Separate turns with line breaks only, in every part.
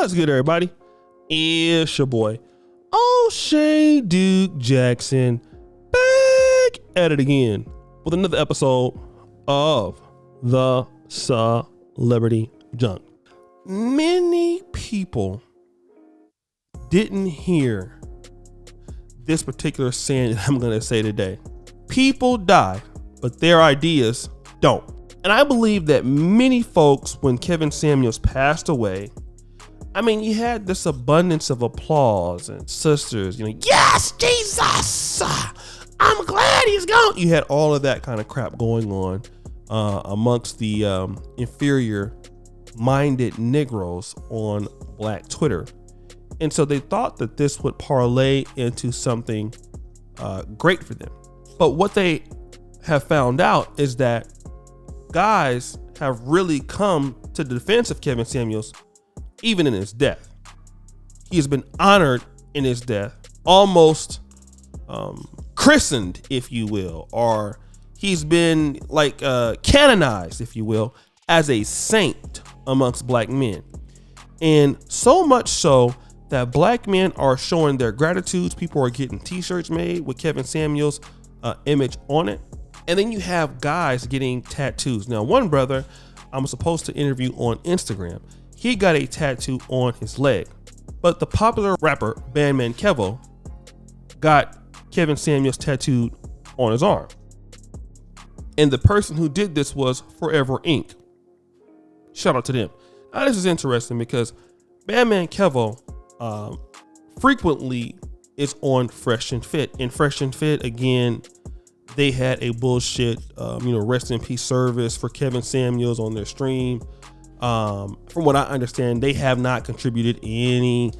What's good, everybody? It's your boy, O'Shea Duke Jackson, back at it again with another episode of the Celebrity Junk. Many people didn't hear this particular saying that I'm going to say today. People die, but their ideas don't. And I believe that many folks, when Kevin Samuels passed away, I mean, you had this abundance of applause and sisters, yes, Jesus, I'm glad he's gone. You had all of that kind of crap going on amongst the inferior-minded Negroes on Black Twitter. And so they thought that this would parlay into something great for them. But what they have found out is that guys have really come to the defense of Kevin Samuels even in his death. He has been honored in his death, almost christened, if you will, or he's been canonized, if you will, as a saint amongst black men. And so much so that black men are showing their gratitudes. People are getting t-shirts made with Kevin Samuels' image on it. And then you have guys getting tattoos. Now, one brother I'm supposed to interview on Instagram, he got a tattoo on his leg. But the popular rapper Bandman Kevo got Kevin Samuels tattooed on his arm. And the person who did this was Forever Inc. Shout out to them. Now, this is interesting because Bandman Kevo frequently is on Fresh and Fit. And Fresh and Fit, again, they had a bullshit, rest in peace service for Kevin Samuels on their stream. From what I understand, they have not contributed any,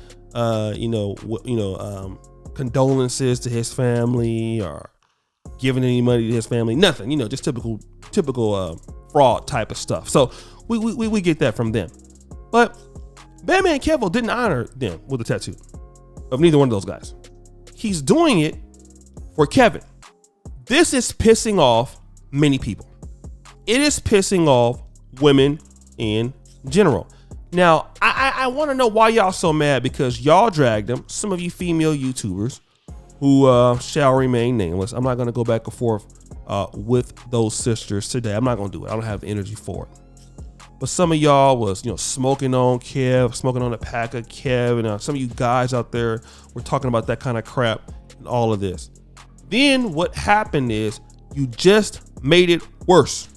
condolences to his family or given any money to his family. Nothing, just typical fraud type of stuff. So we get that from them. But Bandman Kevo didn't honor them with a tattoo of neither one of those guys. He's doing it for Kevin. This is pissing off many people. It is pissing off women in general. Now, I want to know why y'all so mad, because y'all dragged them. Some of you female YouTubers who shall remain nameless. I'm not going to go back and forth with those sisters today. I'm not going to do it. I don't have the energy for it. But some of y'all was, smoking on Kev, smoking on a pack of Kev. And some of you guys out there were talking about that kind of crap and all of this. Then what happened is you just made it worse.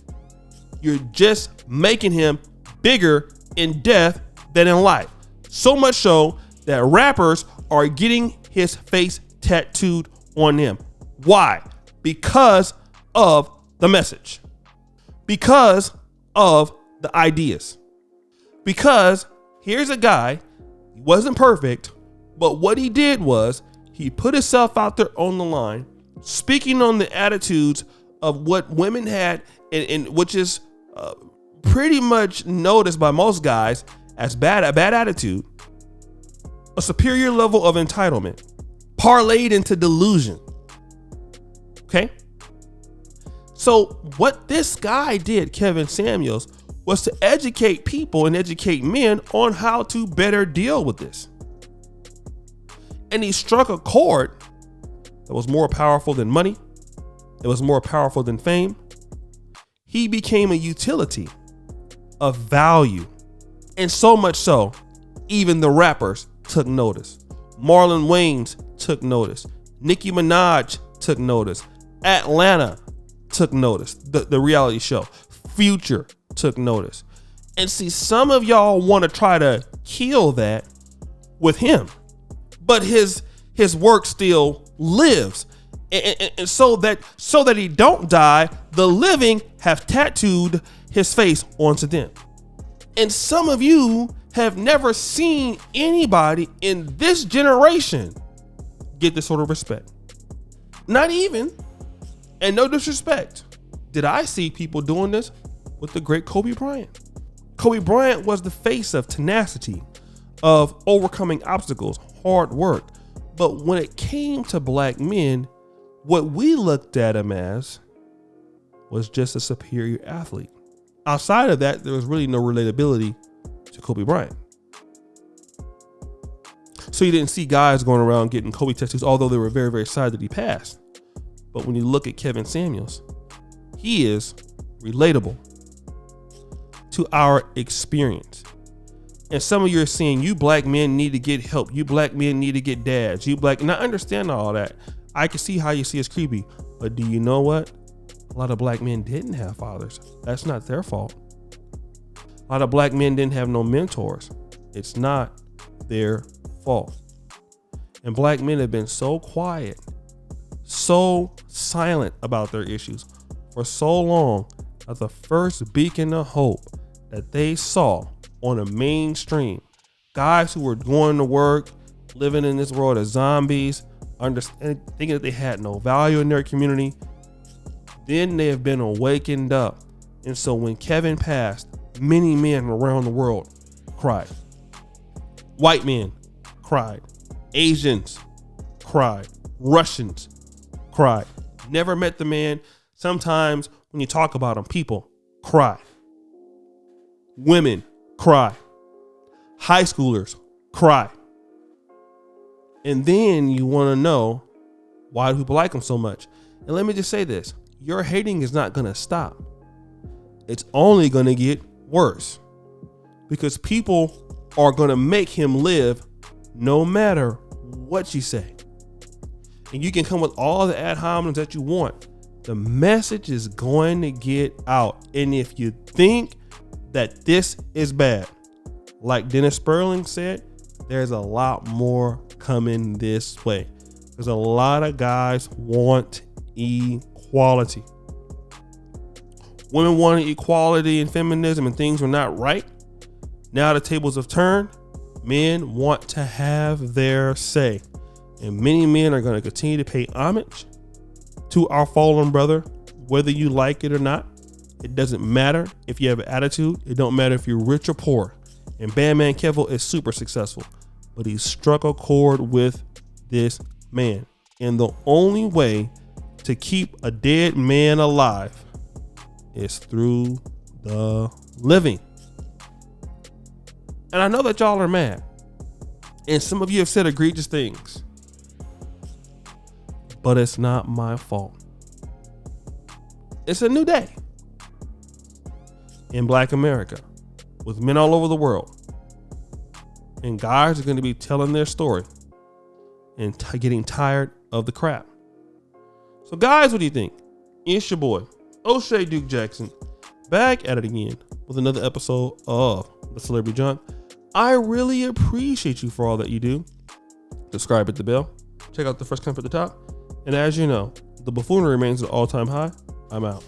You're just making him bigger in death than in life. So much so that rappers are getting his face tattooed on them. Why? Because of the message. Because of the ideas. Because here's a guy, he wasn't perfect, but what he did was he put himself out there on the line, speaking on the attitudes of what women had, and which is pretty much noticed by most guys as a bad attitude, a superior level of entitlement, parlayed into delusion. Okay? So what this guy did, Kevin Samuels, was to educate people and educate men on how to better deal with this. And he struck a chord that was more powerful than money. It was more powerful than fame. He became a utility of value. And so much so, even the rappers took notice. Marlon Wayans took notice. Nicki Minaj took notice. Atlanta took notice. The reality show. Future took notice. And see, some of y'all want to try to kill that with him. But his work still lives. And so that he don't die, the living have tattooed his face onto them. And some of you have never seen anybody in this generation get this sort of respect. Not even, and no disrespect, did I see people doing this with the great Kobe Bryant. Kobe Bryant was the face of tenacity, of overcoming obstacles, hard work. But when it came to black men, what we looked at him as was just a superior athlete. Outside of that, there was really no relatability to Kobe Bryant. So you didn't see guys going around getting Kobe tattoos, although they were very, very sad that he passed. But when you look at Kevin Samuels, he is relatable to our experience. And some of you are saying, you black men need to get help. You black men need to get dads. And I understand all that. I can see how you see it's creepy. But do you know what? A lot of black men didn't have fathers. That's not their fault. A lot of black men didn't have no mentors. It's not their fault. And black men have been so quiet, so silent about their issues for so long that the first beacon of hope that they saw on a mainstream, guys who were going to work, living in this world as zombies, thinking that they had no value in their community, then they have been awakened up. And so when Kevin passed, many men around the world cried. White men cried. Asians cried. Russians cried. Never met the man. Sometimes when you talk about him, people cry. Women cry. High schoolers cry. And then you want to know, why do people like him so much? And let me just say this. Your hating is not going to stop. It's only going to get worse, because people are going to make him live no matter what you say. And you can come with all the ad hominems that you want. The message is going to get out. And if you think that this is bad, like Dennis Sperling said, there's a lot more coming this way. There's a lot of guys want equality. Women wanted equality and feminism, and things were not right. Now the tables have turned. Men want to have their say. And many men are going to continue to pay homage to our fallen brother, whether you like it or not. It doesn't matter if you have an attitude. It don't matter if you're rich or poor. And Bandman Kevo is super successful, but he struck a chord with this man. And the only way to keep a dead man alive is through the living. And I know that y'all are mad, and some of you have said egregious things, but it's not my fault. It's a new day in Black America with men all over the world, and guys are going to be telling their story and getting tired of the crap. So guys, what do you think? It's your boy O'Shea Duke Jackson, back at it again with another episode of The Celebrity Junk. I really appreciate you for all that you do. Subscribe, hit the bell, check out the first comment at the top, and as you know, the buffoonery remains at an all-time high. I'm out.